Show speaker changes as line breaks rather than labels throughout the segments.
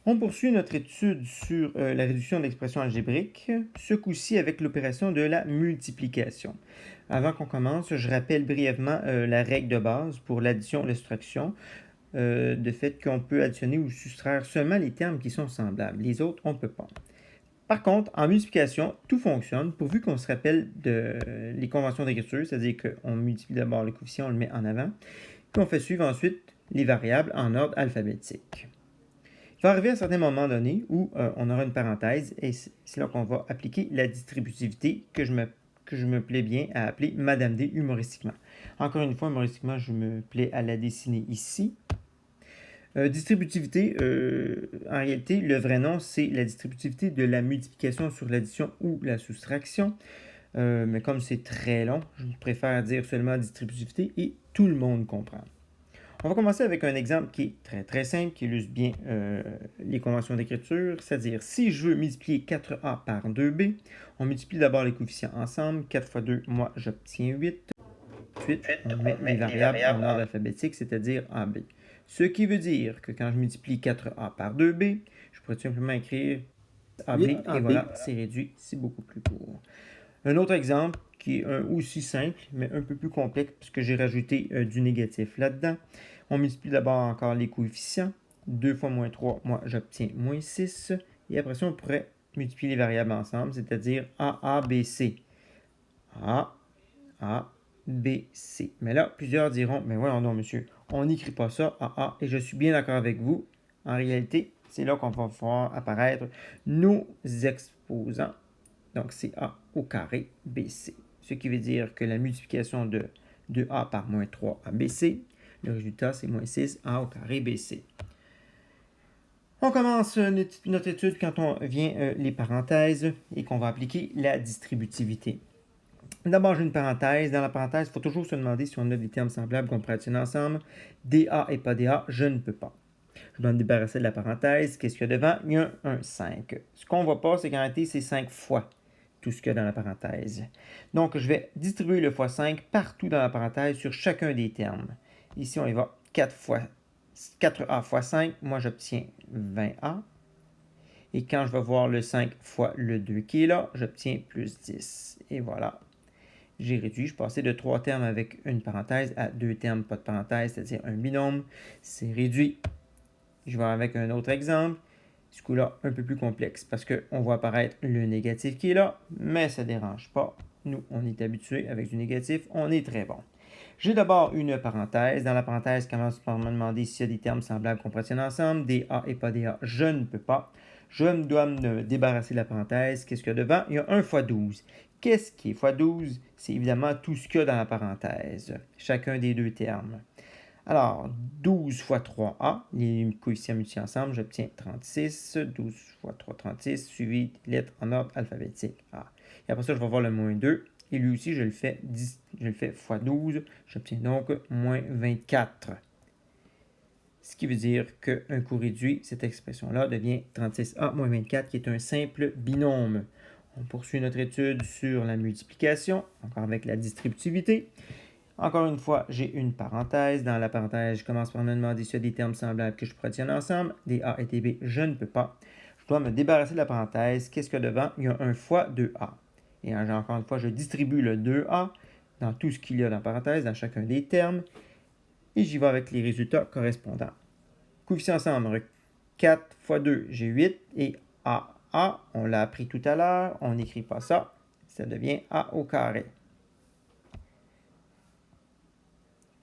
On poursuit notre étude sur la réduction de l'expression algébrique, ce coup-ci avec l'opération de la multiplication. Avant qu'on commence, je rappelle brièvement la règle de base pour l'addition et la soustraction, de fait qu'on peut additionner ou soustraire seulement les termes qui sont semblables. Les autres, on ne peut pas. Par contre, en multiplication, tout fonctionne pourvu qu'on se rappelle les conventions d'écriture, c'est-à-dire qu'on multiplie d'abord le coefficient, on le met en avant, puis on fait suivre ensuite les variables en ordre alphabétique. Il va arriver à un certain moment donné où on aura une parenthèse et c'est là qu'on va appliquer la distributivité que je me plais bien à appeler Madame D humoristiquement. Encore une fois, humoristiquement, je me plais à la dessiner ici. Distributivité, en réalité, le vrai nom, c'est la distributivité de la multiplication sur l'addition ou la soustraction. Mais comme c'est très long, je préfère dire seulement distributivité et tout le monde comprend. On va commencer avec un exemple qui est très très simple, qui illustre bien les conventions d'écriture, c'est-à-dire si je veux multiplier 4a par 2b, on multiplie d'abord les coefficients ensemble, 4 fois 2, moi j'obtiens 8. Ensuite, on met les variables en ordre alphabétique, c'est-à-dire AB. Ce qui veut dire que quand je multiplie 4a par 2b, je pourrais tout simplement écrire AB, et voilà, c'est réduit, c'est beaucoup plus court. Un autre exemple qui est aussi simple, mais un peu plus complexe, puisque j'ai rajouté du négatif là-dedans. On multiplie d'abord encore les coefficients. 2 fois moins 3, moi j'obtiens moins 6. Et après ça, on pourrait multiplier les variables ensemble, c'est-à-dire A, B, C. A, A, B, C. Mais là, plusieurs diront, mais voyons donc, monsieur, on n'écrit pas ça, A, et je suis bien d'accord avec vous. En réalité, c'est là qu'on va voir apparaître nos exposants. Donc, c'est A au carré BC. Ce qui veut dire que la multiplication de 2A par moins 3 ABC, le résultat, c'est moins 6A au carré BC. On commence notre étude quand on vient les parenthèses et qu'on va appliquer la distributivité. D'abord, j'ai une parenthèse. Dans la parenthèse, il faut toujours se demander si on a des termes semblables qu'on pourrait additionner ensemble. DA et pas DA, je ne peux pas. Je dois me débarrasser de la parenthèse. Qu'est-ce qu'il y a devant? Il y a un 5. Ce qu'on ne voit pas, c'est qu'en réalité, c'est 5 fois tout ce qu'il y a dans la parenthèse. Donc, je vais distribuer le fois 5 partout dans la parenthèse sur chacun des termes. Ici, on y va 4A fois 5, moi j'obtiens 20A. Et quand je vais voir le 5 fois le 2 qui est là, j'obtiens plus 10. Et voilà, j'ai réduit. Je passais de 3 termes avec une parenthèse à 2 termes pas de parenthèse, c'est-à-dire un binôme. C'est réduit. Je vais avec un autre exemple. Ce coup-là, un peu plus complexe parce qu'on voit apparaître le négatif qui est là, mais ça ne dérange pas. Nous, on est habitué avec du négatif, on est très bon. J'ai d'abord une parenthèse. Dans la parenthèse, commence par me demander s'il y a des termes semblables qu'on pratienne ensemble. Des A et pas des A, je ne peux pas. Je dois me débarrasser de la parenthèse. Qu'est-ce qu'il y a devant? Il y a 1 fois 12. Qu'est-ce qui est fois 12? C'est évidemment tout ce qu'il y a dans la parenthèse, chacun des deux termes. Alors, 12 fois 3a, les coefficients multipliés ensemble, j'obtiens 36. 12 fois 3, 36, suivi de lettres en ordre alphabétique A. Et après ça, je vais voir le moins 2. Et lui aussi, je le fais fois 12. J'obtiens donc moins 24. Ce qui veut dire qu'un coup réduit, cette expression-là devient 36a moins 24, qui est un simple binôme. On poursuit notre étude sur la multiplication, encore avec la distributivité. Encore une fois, j'ai une parenthèse. Dans la parenthèse, je commence par me demander s'il y a des termes semblables que je pourrais tenir ensemble. Des A et des B, je ne peux pas. Je dois me débarrasser de la parenthèse. Qu'est-ce qu'il y a devant? Il y a 1 fois 2A. Et encore une fois, je distribue le 2A dans tout ce qu'il y a dans la parenthèse, dans chacun des termes. Et j'y vais avec les résultats correspondants. Coefficients ensemble, 4 fois 2, j'ai 8. Et A, on l'a appris tout à l'heure. On n'écrit pas ça. Ça devient A au carré.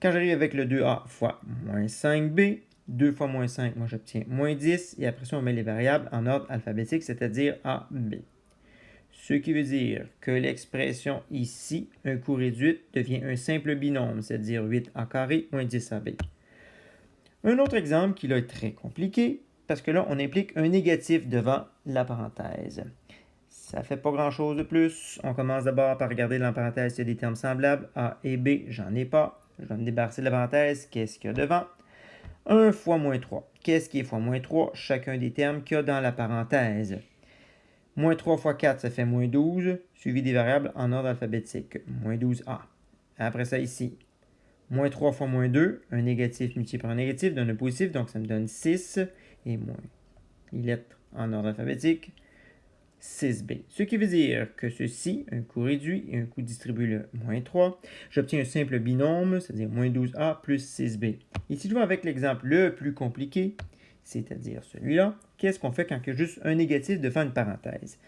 Quand j'arrive avec le 2a fois moins 5b, 2 fois moins 5, moi j'obtiens moins 10. Et après ça, on met les variables en ordre alphabétique, c'est-à-dire a, b. Ce qui veut dire que l'expression ici, un coup réduit, devient un simple binôme, c'est-à-dire 8a carré moins 10ab. Un autre exemple qui là est très compliqué, parce que là, on implique un négatif devant la parenthèse. Ça ne fait pas grand-chose de plus. On commence d'abord par regarder dans la parenthèse s'il y a des termes semblables. A et B, j'en ai pas. Je vais me débarrasser de la parenthèse. Qu'est-ce qu'il y a devant? 1 fois moins 3. Qu'est-ce qui est fois moins 3? Chacun des termes qu'il y a dans la parenthèse. Moins 3 fois 4, ça fait moins 12, suivi des variables en ordre alphabétique. Moins 12A. Après ça, ici, moins 3 fois moins 2, un négatif multiplié par un négatif donne un positif, donc ça me donne 6 et moins les lettres en ordre alphabétique, 6b. Ce qui veut dire que ceci, un coût réduit et un coût distribué le moins 3, j'obtiens un simple binôme, c'est-à-dire moins 12a plus 6b. Et si je vais avec l'exemple le plus compliqué, c'est-à-dire celui-là, qu'est-ce qu'on fait quand il y a juste un négatif devant une parenthèse?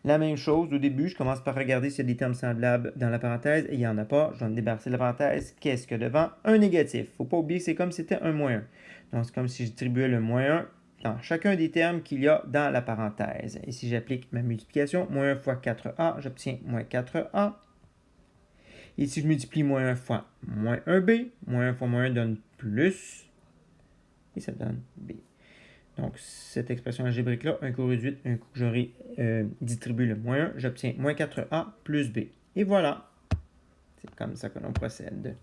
La même chose, au début, je commence par regarder s'il y a des termes semblables dans la parenthèse et il n'y en a pas. Je vais me débarrasser de la parenthèse. Qu'est-ce que devant? Un négatif. Il ne faut pas oublier que c'est comme si c'était un moins 1. Donc, c'est comme si je distribuais le moins 1 dans chacun des termes qu'il y a dans la parenthèse. Et si j'applique ma multiplication, moins 1 fois 4a, j'obtiens moins 4a. Et si je multiplie moins 1 fois moins 1b, moins 1 fois moins 1 donne plus. Et ça donne b. Donc, cette expression algébrique-là, un coût réduit, un coup que j'aurai distribué le moins 1, j'obtiens moins 4a plus b. Et voilà, c'est comme ça que l'on procède.